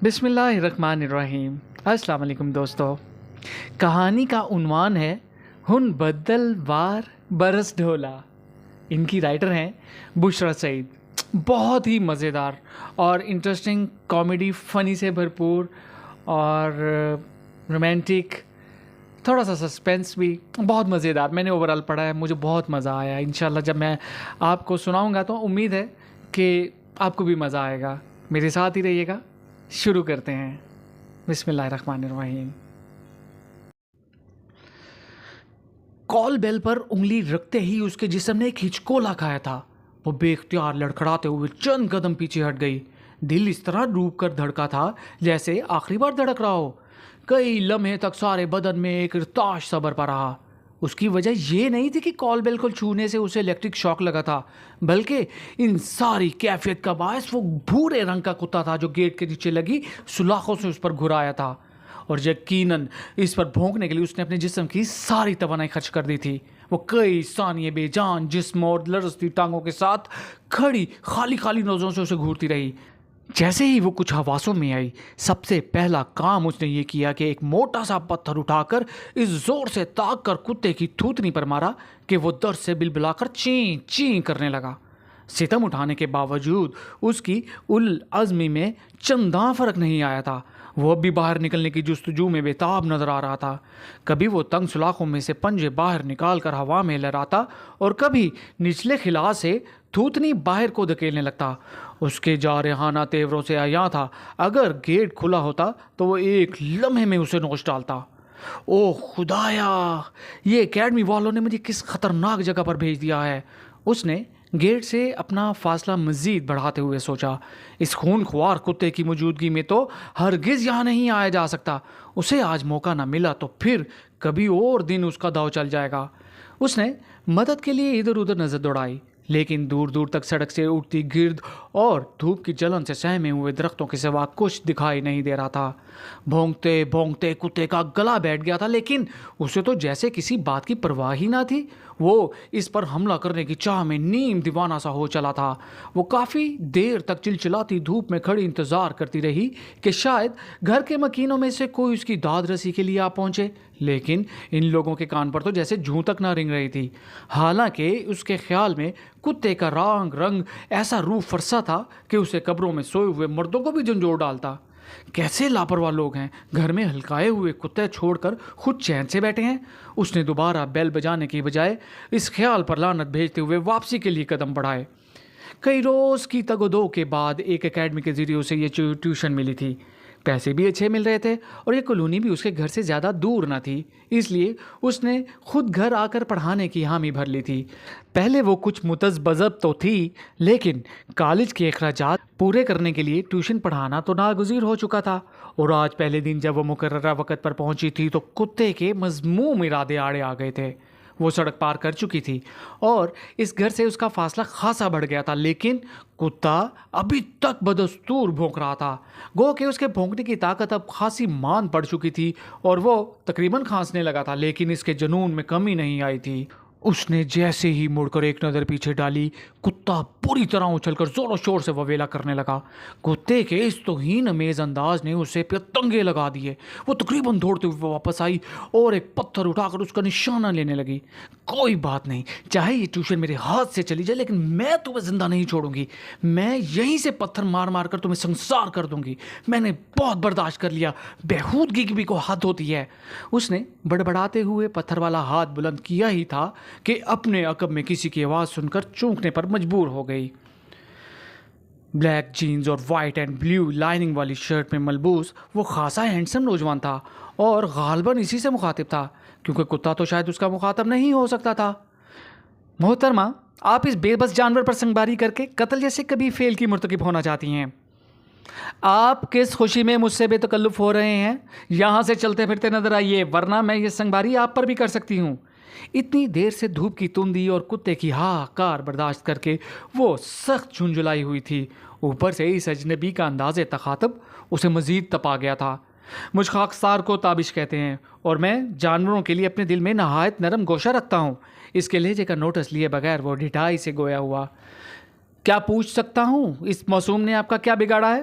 بسم اللہ الرحمن الرحیم۔ السلام علیکم دوستو۔ کہانی کا عنوان ہے ہن بدل وار برس ڈھولا۔ ان کی رائٹر ہیں بشرا سعید۔ بہت ہی مزیدار اور انٹرسٹنگ کامیڈی، فنی سے بھرپور اور رومانٹک، تھوڑا سا سسپینس بھی، بہت مزیدار۔ میں نے اوورال پڑھا ہے، مجھے بہت مزہ آیا۔ انشاءاللہ جب میں آپ کو سناؤں گا تو امید ہے کہ آپ کو بھی مزہ آئے گا۔ میرے ساتھ ہی رہیے گا۔ شروع کرتے ہیں۔ بسم اللہ الرحمن الرحیم۔ کال بیل پر انگلی رکھتے ہی اس کے جسم نے ایک ہچکولا کھایا تھا۔ وہ بے اختیار لڑکھڑاتے ہوئے چند قدم پیچھے ہٹ گئی۔ دل اس طرح ڈوب کر دھڑکا تھا جیسے آخری بار دھڑک رہا ہو۔ کئی لمحے تک سارے بدن میں ایک ارتعاش صبر پا رہا۔ اس کی وجہ یہ نہیں تھی کہ کال بیل کو چھونے سے اسے الیکٹرک شاک لگا تھا، بلکہ ان ساری کیفیت کا باعث وہ بھورے رنگ کا کتا تھا جو گیٹ کے نیچے لگی سلاخوں سے اس پر گھرایا تھا، اور یقیناً اس پر بھونکنے کے لیے اس نے اپنے جسم کی ساری توانائی خرچ کر دی تھی۔ وہ کئی ثانیے بے جان جسم اور لرزتی ٹانگوں کے ساتھ کھڑی خالی نوزوں سے اسے گھورتی رہی۔ جیسے ہی وہ کچھ حواسوں میں آئی، سب سے پہلا کام اس نے یہ کیا کہ ایک موٹا سا پتھر اٹھا کر اس زور سے تاک کر کتے کی تھوتنی پر مارا کہ وہ درد سے بلبلا کر چین چین کرنے لگا۔ ستم اٹھانے کے باوجود اس کی العزمی میں چنداں فرق نہیں آیا تھا۔ وہ اب بھی باہر نکلنے کی جستجو میں بےتاب نظر آ رہا تھا۔ کبھی وہ تنگ سلاخوں میں سے پنجے باہر نکال کر ہوا میں لہراتا اور کبھی نچلے خلا سے تھوتنی باہر کو دھکیلنے لگتا۔ اس کے جارحانہ تیوروں سے عیاں تھا اگر گیٹ کھلا ہوتا تو وہ ایک لمحے میں اسے نوچ ڈالتا۔ او خدایا، یہ اکیڈمی والوں نے مجھے کس خطرناک جگہ پر بھیج دیا ہے۔ اس نے گیٹ سے اپنا فاصلہ مزید بڑھاتے ہوئے سوچا۔ اس خون خوار کتے کی موجودگی میں تو ہرگز یہاں نہیں آیا جا سکتا۔ اسے آج موقع نہ ملا تو پھر کبھی اور دن اس کا داؤ چل جائے گا۔ اس نے مدد کے لیے ادھر ادھر نظر دوڑائی، لیکن دور دور تک سڑک سے اٹھتی گرد اور دھوپ کی جلن سے سہمے ہوئے درختوں کے سوا کچھ دکھائی نہیں دے رہا تھا۔ بھونکتے بھونکتے کتے کا گلا بیٹھ گیا تھا، لیکن اسے تو جیسے کسی بات کی پرواہ ہی نہ تھی۔ وہ اس پر حملہ کرنے کی چاہ میں نیم دیوانہ سا ہو چلا تھا۔ وہ کافی دیر تک چلچلاتی دھوپ میں کھڑی انتظار کرتی رہی کہ شاید گھر کے مکینوں میں سے کوئی اس کی داد رسی کے لیے آ پہنچے، لیکن ان لوگوں کے کان پر تو جیسے جوں تک نہ رنگ رہی تھی۔ حالانکہ اس کے خیال میں کتے کا رنگ ایسا روح فرسا تھا کہ اسے قبروں میں سوئے ہوئے مردوں کو بھی جھنجھوڑ ڈالتا۔ کیسے لاپرواہ لوگ ہیں، گھر میں ہلکائے ہوئے کتے چھوڑ کر خود چین سے بیٹھے ہیں۔ اس نے دوبارہ بیل بجانے کی بجائے اس خیال پر لعنت بھیجتے ہوئے واپسی کے لیے قدم بڑھائے۔ کئی روز کی تگ و دو کے بعد ایک اکیڈمی کے ذریعے اسے یہ ٹیوشن ملی تھی۔ پیسے بھی اچھے مل رہے تھے اور یہ کالونی بھی اس کے گھر سے زیادہ دور نہ تھی، اس لیے اس نے خود گھر آ کر پڑھانے کی حامی بھر لی تھی۔ پہلے وہ کچھ متذبذب تو تھی، لیکن کالج کے اخراجات پورے کرنے کے لیے ٹیوشن پڑھانا تو ناگزیر ہو چکا تھا، اور آج پہلے دن جب وہ مقررہ وقت پر پہنچی تھی تو کتے کے مذموم ارادے آڑے آ گئے تھے۔ وہ سڑک پار کر چکی تھی اور اس گھر سے اس کا فاصلہ خاصا بڑھ گیا تھا، لیکن کتا ابھی تک بدستور بھونک رہا تھا۔ گو کہ اس کے بھونکنے کی طاقت اب خاصی مان پڑ چکی تھی اور وہ تقریباً کھانسنے لگا تھا، لیکن اس کے جنون میں کمی نہیں آئی تھی۔ اس نے جیسے ہی مڑ کر ایک نظر پیچھے ڈالی، کتا پوری طرح اچھل کر زور و شور سے وویلا کرنے لگا۔ کتے کے اس توہین امیز انداز نے اسے پہ تنگے لگا دیے۔ وہ تقریباً دوڑتے ہوئے واپس آئی اور ایک پتھر اٹھا کر اس کا نشانہ لینے لگی۔ کوئی بات نہیں، چاہے یہ ٹیوشن میرے ہاتھ سے چلی جائے، لیکن میں تمہیں زندہ نہیں چھوڑوں گی۔ میں یہیں سے پتھر مار مار کر تمہیں سنسار کر دوں گی۔ میں نے بہت برداشت کر لیا، بےہودگی کی بھی کو حد ہوتی ہے۔ اس نے بڑبڑاتے ہوئے پتھر والا ہاتھ بلند کیا ہی تھا کہ اپنے عقب میں کسی کی آواز سن کر چونکنے پر مجبور ہو گئی۔ بلیک جینز اور وائٹ اینڈ بلیو لائننگ والی شرٹ میں ملبوس وہ خاصا ہینڈسم نوجوان تھا اور غالباً اسی سے مخاطب تھا، کیونکہ کتا تو شاید اس کا مخاطب نہیں ہو سکتا تھا۔ محترمہ، آپ اس بے بس جانور پر سنگباری کر کے قتل جیسے کبھی فعل کی مرتکب ہونا چاہتی ہیں؟ آپ کس خوشی میں مجھ سے بے تکلف ہو رہے ہیں؟ یہاں سے چلتے پھرتے نظر آئیے، ورنہ میں یہ سنگباری آپ پر بھی کر سکتی ہوں۔ اتنی دیر سے دھوپ کی تندی اور کتے کی ہاکار برداشت کر کے وہ سخت جھنجھلائی ہوئی تھی۔ اوپر سے اس اجنبی کا انداز تخاطب اسے مزید تپا گیا تھا۔ مجھ خاکسار کو تابش کہتے ہیں اور میں جانوروں کے لیے اپنے دل میں نہایت نرم گوشہ رکھتا ہوں۔ اس کے لہجے کا نوٹس لیے بغیر وہ ڈھٹائی سے گویا ہوا۔ کیا پوچھ سکتا ہوں اس معصوم نے آپ کا کیا بگاڑا ہے؟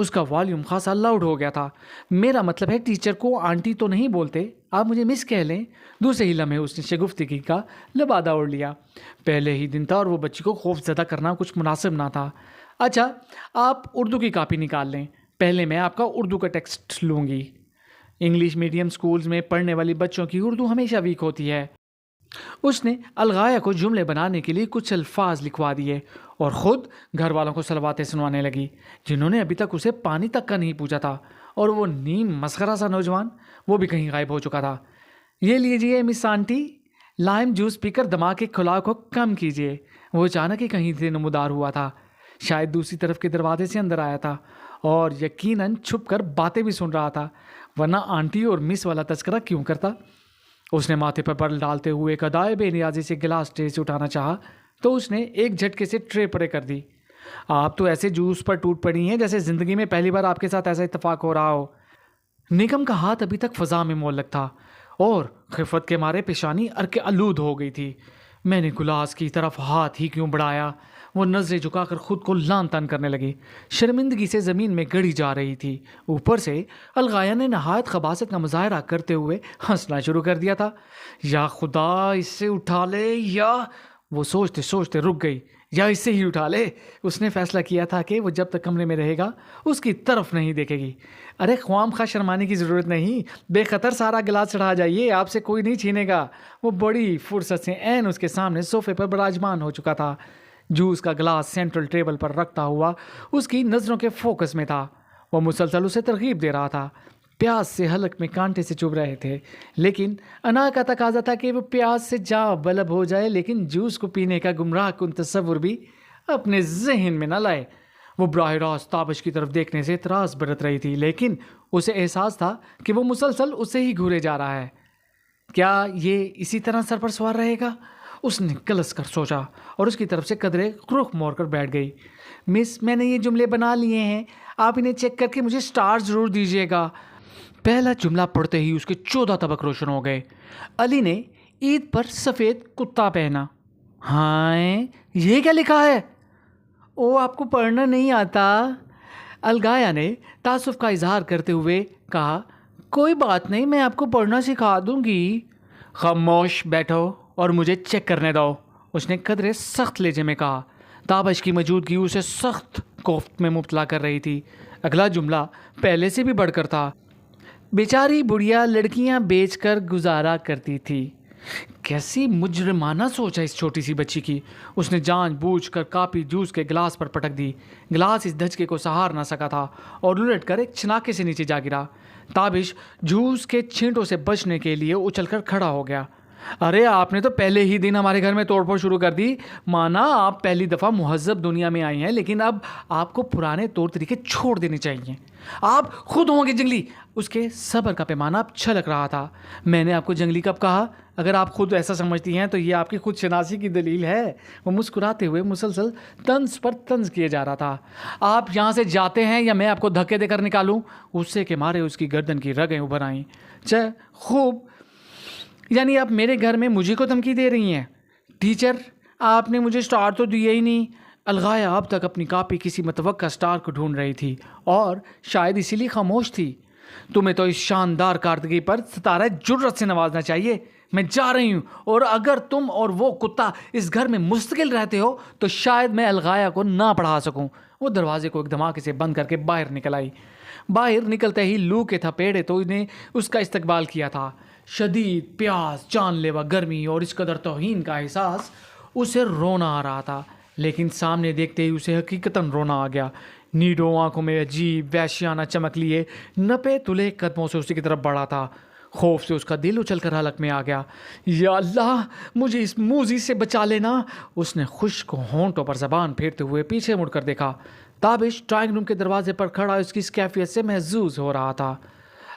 اس کا والیوم خاصا لاؤڈ ہو گیا تھا۔ میرا مطلب ہے ٹیچر کو آنٹی تو نہیں بولتے، آپ مجھے مس کہہ لیں۔ دوسرے ہی لمحے اس نے شگفتگی کا لبادہ اوڑھ لیا۔ پہلے ہی دن تھا اور وہ بچی کو خوف زدہ کرنا کچھ مناسب نہ تھا۔ اچھا، آپ اردو کی کاپی نکال لیں، پہلے میں آپ کا اردو کا ٹیکسٹ لوں گی۔ انگلش میڈیم سکولز میں پڑھنے والی بچوں کی اردو ہمیشہ ویک ہوتی ہے۔ اس نے الغایہ کو جملے بنانے کے لیے کچھ الفاظ لکھوا دیے اور خود گھر والوں کو صلواتیں سنوانے لگی، جنہوں نے ابھی تک اسے پانی تک کا نہیں پوچھا تھا۔ اور وہ نیم مسخرہ سا نوجوان، وہ بھی کہیں غائب ہو چکا تھا۔ یہ لیجئے مس آنٹی، لائم جوس پی کر دماغ کی کھلاؤ کو کم کیجیے۔ وہ اچانک ہی کہیں سے نمودار ہوا تھا، شاید دوسری طرف کے دروازے سے اندر آیا تھا اور یقیناً چھپ کر باتیں بھی سن رہا تھا، ورنہ آنٹی اور مس والا تذکرہ کیوں کرتا؟ اس نے ماتھے پر بل ڈالتے ہوئے ایک ادائے بے نیازی سے گلاس ٹرے سے اٹھانا چاہا تو اس نے ایک جھٹکے سے ٹرے پرے کر دی۔ آپ تو ایسے جوس پر ٹوٹ پڑی ہیں جیسے زندگی میں پہلی بار آپ کے ساتھ ایسا اتفاق ہو رہا ہو۔ نگم کا ہاتھ ابھی تک فضا میں معلق تھا اور خفت کے مارے پیشانی ارکے آلود ہو گئی تھی۔ میں نے گلاس کی طرف ہاتھ ہی کیوں بڑھایا؟ وہ نظریں جھکا کر خود کو لان تان کرنے لگی، شرمندگی سے زمین میں گڑی جا رہی تھی۔ اوپر سے الغایہ نے نہایت خباثت کا مظاہرہ کرتے ہوئے ہنسنا شروع کر دیا تھا۔ یا خدا، اس سے اٹھا لے، یا وہ سوچتے سوچتے رک گئی، یا اس سے ہی اٹھا لے۔ اس نے فیصلہ کیا تھا کہ وہ جب تک کمرے میں رہے گا اس کی طرف نہیں دیکھے گی۔ ارے خواہ خواہ شرمانے کی ضرورت نہیں، بے خطر سارا گلاس چڑھا جائیے، آپ سے کوئی نہیں چھینے گا۔ وہ بڑی فرصت سے عین اس کے سامنے صوفے پر براجمان ہو چکا تھا، جوس کا گلاس سینٹرل ٹیبل پر رکھتا ہوا اس کی نظروں کے فوکس میں تھا۔ وہ مسلسل اسے ترغیب دے رہا تھا۔ پیاس سے حلق میں کانٹے سے چبھ رہے تھے، لیکن انا کا تقاضا تھا کہ وہ پیاس سے جا بلب ہو جائے، لیکن جوس کو پینے کا گمراہ کن تصور بھی اپنے ذہن میں نہ لائے۔ وہ براہ راست تابش کی طرف دیکھنے سے اعتراض برت رہی تھی، لیکن اسے احساس تھا کہ وہ مسلسل اسے ہی گھورے جا رہا ہے۔ کیا یہ اسی طرح سر پر سوار رہے گا؟ اس نے کلس کر سوچا اور اس کی طرف سے قدرے رخ موڑ کر بیٹھ گئی۔ مس، میں نے یہ جملے بنا لیے ہیں، آپ انہیں چیک کر کے مجھے سٹار ضرور دیجیے گا۔ پہلا جملہ پڑھتے ہی اس کے 14 طبق روشن ہو گئے۔ علی نے عید پر سفید کتا پہنا۔ ہاں، یہ کیا لکھا ہے؟ او، آپ کو پڑھنا نہیں آتا؟ الغایہ نے تعصب کا اظہار کرتے ہوئے کہا۔ کوئی بات نہیں، میں آپ کو پڑھنا سکھا دوں گی۔ خاموش بیٹھو اور مجھے چیک کرنے دو، اس نے قدرے سخت لہجے میں کہا۔ تابش کی موجودگی اسے سخت کوفت میں مبتلا کر رہی تھی۔ اگلا جملہ پہلے سے بھی بڑھ کر تھا۔ بیچاری بڑھیا لڑکیاں بیچ کر گزارا کرتی تھی۔ کیسی مجرمانہ سوچ ہے اس چھوٹی سی بچی کی۔ اس نے جان بوجھ کر کاپی جوس کے گلاس پر پٹک دی۔ گلاس اس دھچکے کو سہار نہ سکا تھا اور الٹ کر ایک چھناکے سے نیچے جا گرا۔ تابش جوس کے چھینٹوں سے بچنے کے لیے اچھل کر کھڑا ہو گیا۔ ارے، آپ نے تو پہلے ہی دن ہمارے گھر میں توڑ پھوڑ شروع کر دی۔ مانا آپ پہلی دفعہ مہذب دنیا میں آئی ہیں، لیکن اب آپ کو پرانے طور طریقے چھوڑ دینے چاہیے۔ آپ خود ہوں گے جنگلی۔ اس کے صبر کا پیمانہ اب چھلک رہا تھا۔ میں نے آپ کو جنگلی کب کہا؟ اگر آپ خود ایسا سمجھتی ہیں تو یہ آپ کی خود شناسی کی دلیل ہے۔ وہ مسکراتے ہوئے مسلسل طنز پر طنز کیے جا رہا تھا۔ آپ یہاں سے جاتے ہیں یا میں آپ کو دھکے دے کر نکالوں؟ غصے کے مارے اس کی گردن کی رگیں ابھر آئیں۔ خوب، یعنی آپ میرے گھر میں مجھے کو دھمکی دے رہی ہیں؟ ٹیچر، آپ نے مجھے سٹار تو دیا ہی نہیں۔ الغایہ اب تک اپنی کاپی کسی متوقع سٹار کو ڈھونڈ رہی تھی اور شاید اسی لیے خاموش تھی۔ تمہیں تو اس شاندار کارکردگی پر ستارہ جرت سے نوازنا چاہیے۔ میں جا رہی ہوں، اور اگر تم اور وہ کتا اس گھر میں مستقل رہتے ہو تو شاید میں الغایہ کو نہ پڑھا سکوں۔ وہ دروازے کو ایک دھماکے سے بند کر کے باہر نکل آئی۔ باہر نکلتے ہی لو کے تھپیڑے تو نے اس کا استقبال کیا تھا۔ شدید پیاس، جان لیوا گرمی اور اس قدر توہین کا احساس اسے رونا آ رہا تھا، لیکن سامنے دیکھتے ہی اسے حقیقتاً رونا آ گیا۔ نیڈو آنکھوں میں عجیب وحشیانہ چمک لیے نپے تلے قدموں سے اسی کی طرف بڑھا تھا۔ خوف سے اس کا دل اچھل کر حلق میں آ گیا۔ یا اللہ، مجھے اس موذی سے بچا لینا۔ اس نے خشک ہونٹوں پر زبان پھیرتے ہوئے پیچھے مڑ کر دیکھا۔ تابش ڈرائنگ روم کے دروازے پر کھڑا اس کی اس کیفیت سے محظوظ ہو رہا تھا۔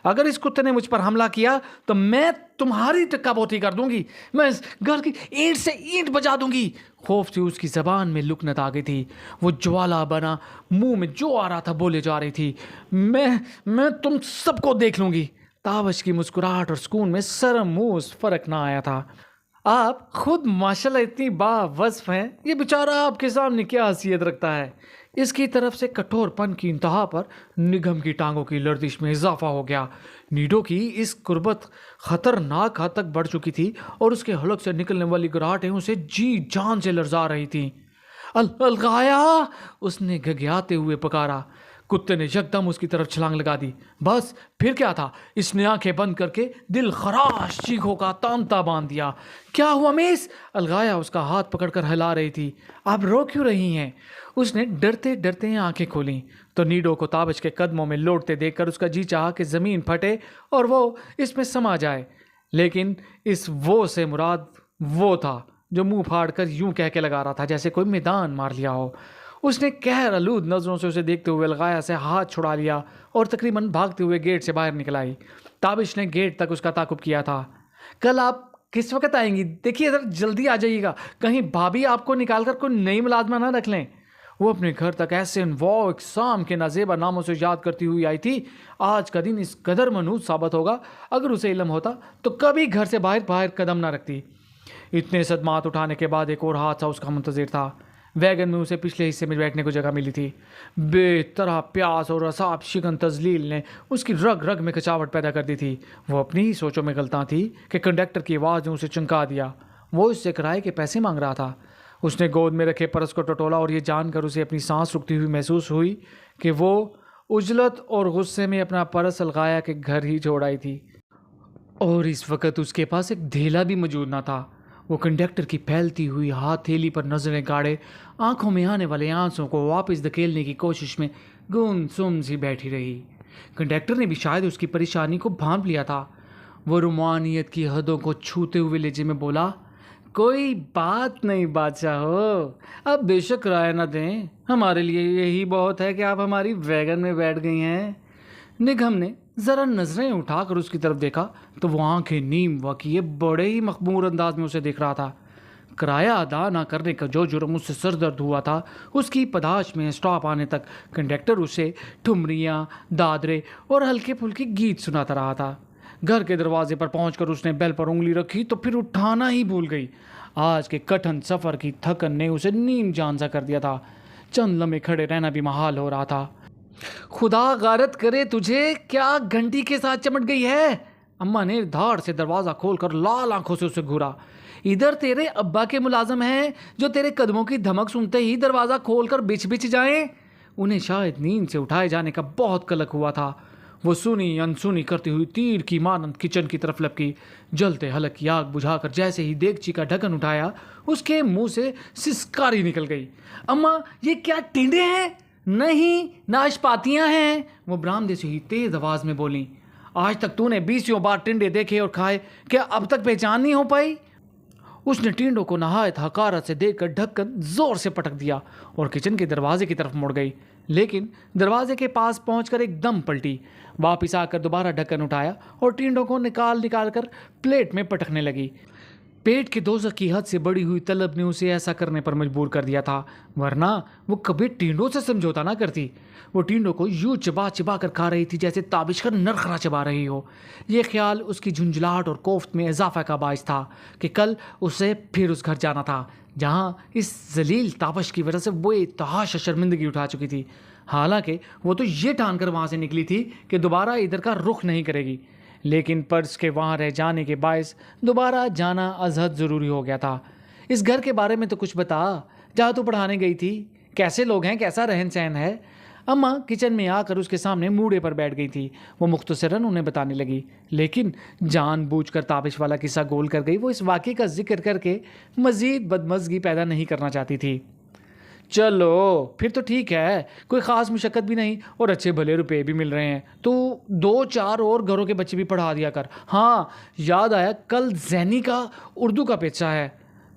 اگر اس کتے نے مجھ پر حملہ کیا تو میں تمہاری ٹکا بوتی کر دوں گی، میں اس گھر کی اینٹ سے اینٹ بجا دوں گی۔ خوف سے اس کی زبان میں لکنت آ گئی تھی۔ وہ جوالا بنا منہ میں جو آ رہا تھا بولے جا رہی تھی۔ میں تم سب کو دیکھ لوں گی۔ تابش کی مسکراہٹ اور سکون میں سرموز فرق نہ آیا تھا۔ آپ خود ماشاءاللہ اتنی با وصف ہیں، یہ بیچارہ آپ کے سامنے کیا حیثیت رکھتا ہے؟ اس کی طرف سے کٹور پن کی انتہا پر نگم کی ٹانگوں کی لرزش میں اضافہ ہو گیا۔ نیڈو کی اس قربت خطرناک حد تک بڑھ چکی تھی اور اس کے حلق سے نکلنے والی گراہٹیں اسے جی جان سے لرزا رہی تھیں۔ الغایا، اس نے گھگیاتے ہوئے پکارا۔ کتے نے یکدم اس کی طرف چھلانگ لگا دی۔ بس پھر کیا تھا، اس نے آنکھیں بند کر کے دل خراش چیخوں کا تانتا باندھ دیا۔ کیا ہوا مس؟ الغایا اس کا ہاتھ پکڑ کر ہلا رہی تھی۔ آپ رو کیوں رہی ہیں؟ اس نے ڈرتے ڈرتے آنکھیں کھولیں تو نیڈو کو تابش کے قدموں میں لوٹتے دیکھ کر اس کا جی چاہا کہ زمین پھٹے اور وہ اس میں سما جائے، لیکن اس وہ سے مراد وہ تھا جو منہ پھاڑ کر یوں کہہ کے لگا رہا تھا جیسے کوئی میدان مار لیا ہو۔ اس نے قہر آلود نظروں سے اسے دیکھتے ہوئے الغایا سے ہاتھ چھڑا لیا اور تقریباً بھاگتے ہوئے گیٹ سے باہر نکل آئی۔ تابش نے گیٹ تک اس کا تعاقب کیا تھا۔ کل آپ کس وقت آئیں گی؟ دیکھیے ذرا جلدی آ جائیے گا، کہیں بھابھی آپ کو نکال کر کوئی نئی ملازمہ نہ رکھ لیں۔ وہ اپنے گھر تک ایسے انواع اقسام کے نازیبا ناموں سے یاد کرتی ہوئی آئی تھی۔ آج کا دن اس قدر منحوس ثابت ہوگا، اگر اسے علم ہوتا تو کبھی گھر سے باہر قدم نہ رکھتی۔ اتنے صدمات اٹھانے کے بعد ایک اور حادثہ اس کا منتظر تھا۔ ویگن میں اسے پچھلے حصے میں بیٹھنے کو جگہ ملی تھی۔ بے طرح پیاس اور اعصاب شکن تذلیل نے اس کی رگ رگ میں کچاوٹ پیدا کر دی تھی۔ وہ اپنی ہی سوچوں میں غلطاں تھی کہ کنڈکٹر کی آواز نے اسے چمکا دیا۔ وہ اس سے کرائے کے پیسے مانگ رہا تھا۔ اس نے گود میں رکھے پرس کو ٹٹولا اور یہ جان کر اسے اپنی سانس رکتی ہوئی محسوس ہوئی کہ وہ عجلت اور غصے میں اپنا پرس الغایا کے گھر ہی چھوڑ آئی تھی، اور اس وقت اس کے پاس ایک دھیلا بھی موجود نہ تھا۔ وہ کنڈکٹر کی پھیلتی ہوئی ہاتھ تھیلی پر نظریں گاڑے آنکھوں میں آنے والے آنسوں کو واپس دھکیلنے کی کوشش میں گمسم سی بیٹھی رہی۔ کنڈکٹر نے بھی شاید اس کی پریشانی کو بھانپ لیا تھا۔ وہ رومانیت کی حدوں کو چھوتے ہوئے لہجے میں بولا، کوئی بات نہیں بادشاہ ہو، اب بے شک کرایہ نہ دیں، ہمارے لیے یہی بہت ہے کہ آپ ہماری ویگن میں بیٹھ گئی ہیں۔ نگم نے ذرا نظریں اٹھا کر اس کی طرف دیکھا تو وہ آنکھیں نیم واقعی بڑے ہی مخمور انداز میں اسے دیکھ رہا تھا۔ کرایہ ادا نہ کرنے کا جو جرم اس سے سر درد ہوا تھا، اس کی پداش میں اسٹاپ آنے تک کنڈکٹر اسے ٹھمریاں، دادرے اور ہلکے پھلکے گیت سناتا رہا تھا۔ گھر کے دروازے پر پہنچ کر اس نے بیل پر انگلی رکھی تو پھر اٹھانا ہی بھول گئی۔ آج کے کٹھن سفر کی تھکن نے اسے نیم جان سا کر دیا تھا۔ چند لمحے کھڑے رہنا بھی محال ہو رہا تھا۔ خدا غارت کرے تجھے، کیا گھنٹی کے ساتھ چمٹ گئی ہے؟ اماں نے دھاڑ سے دروازہ کھول کر لال آنکھوں سے اسے گھورا۔ ادھر تیرے ابا کے ملازم ہیں جو تیرے قدموں کی دھمک سنتے ہی دروازہ کھول کر بچ بچ جائیں۔ انہیں شاید نیند سے اٹھائے جانے کا بہت قلق ہوا تھا۔ وہ سنی انسنی کرتی ہوئی تیر کی مانند کچن کی طرف لپکی۔ جلتے حلق کی آگ بجھا کر جیسے ہی دیگچی کا ڈھکن اٹھایا، اس کے منہ سے سسکاری نکل گئی۔ اماں، یہ کیا ٹینڈے ہیں؟ نہیں، ناشپاتیاں ہیں، وہ برآمدے سے ہی تیز آواز میں بولیں۔ آج تک تو نے 20 بار ٹنڈے دیکھے اور کھائے، کیا اب تک پہچان نہیں ہو پائی؟ اس نے ٹینڈوں کو نہایت حقارت سے دیکھ کر ڈھکن زور سے پٹک دیا اور کچن کے دروازے کی طرف مڑ گئی، لیکن دروازے کے پاس پہنچ کر ایک دم پلٹی، واپس آ کر دوبارہ ڈھکن اٹھایا اور ٹینڈوں کو نکال کر پلیٹ میں پٹکنے لگی۔ پیٹ کے دوزخ کی حد سے بڑی ہوئی طلب نے اسے ایسا کرنے پر مجبور کر دیا تھا، ورنہ وہ کبھی ٹینڈوں سے سمجھوتا نہ کرتی۔ وہ ٹینڈوں کو یوں چبا چبا کر کھا رہی تھی جیسے تابش کا نرخرا چبا رہی ہو۔ یہ خیال اس کی جھنجھلاہٹ اور کوفت میں اضافہ کا باعث تھا کہ کل اسے پھر اس گھر جانا تھا جہاں اس ذلیل تابش کی وجہ سے وہ تحاشا شرمندگی اٹھا چکی تھی۔ حالانکہ وہ تو یہ ٹھان کر وہاں سے نکلی تھی کہ دوبارہ ادھر کا رخ نہیں کرے گی، لیکن پرس کے وہاں رہ جانے کے باعث دوبارہ جانا ازحد ضروری ہو گیا تھا۔ اس گھر کے بارے میں تو کچھ بتا، جہاں تو پڑھانے گئی تھی، کیسے لوگ ہیں، کیسا رہن سہن ہے؟ اماں کچن میں آ کر اس کے سامنے موڑے پر بیٹھ گئی تھی۔ وہ مختصراً انہیں بتانے لگی، لیکن جان بوجھ کر تابش والا قصہ گول کر گئی۔ وہ اس واقعے کا ذکر کر کے مزید بدمزگی پیدا نہیں کرنا چاہتی تھی۔ چلو پھر تو ٹھیک ہے، کوئی خاص مشقت بھی نہیں اور اچھے بھلے روپے بھی مل رہے ہیں، تو 2-4 اور گھروں کے بچے بھی پڑھا دیا کر۔ ہاں یاد آیا، کل زینی کا اردو کا پیچھا ہے،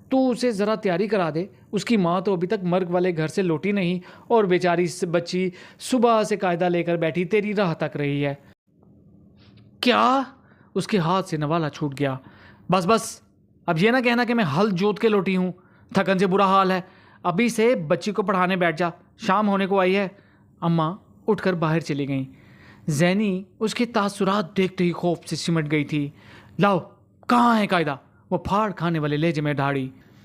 تو اسے ذرا تیاری کرا دے۔ اس کی ماں تو ابھی تک مرگ والے گھر سے لوٹی نہیں اور بیچاری بچی صبح سے قاعدہ لے کر بیٹھی تیری راہ تک رہی ہے۔ کیا؟ اس کے ہاتھ سے نوالا چھوٹ گیا۔ بس اب یہ نہ کہنا کہ میں ہل جوت کے لوٹی ہوں، تھکن سے برا حال ہے۔ ابھی سے بچی کو پڑھانے بیٹھ جا، شام ہونے کو آئی ہے۔ اماں اٹھ کر باہر چلی گئیں۔ زینی اس کے تاثرات دیکھتے ہی خوف سے سمٹ گئی تھی۔ لاؤ، کہاں ہے قاعدہ؟ وہ پھاڑ کھانے والے لہجے میں ڈھاڑی۔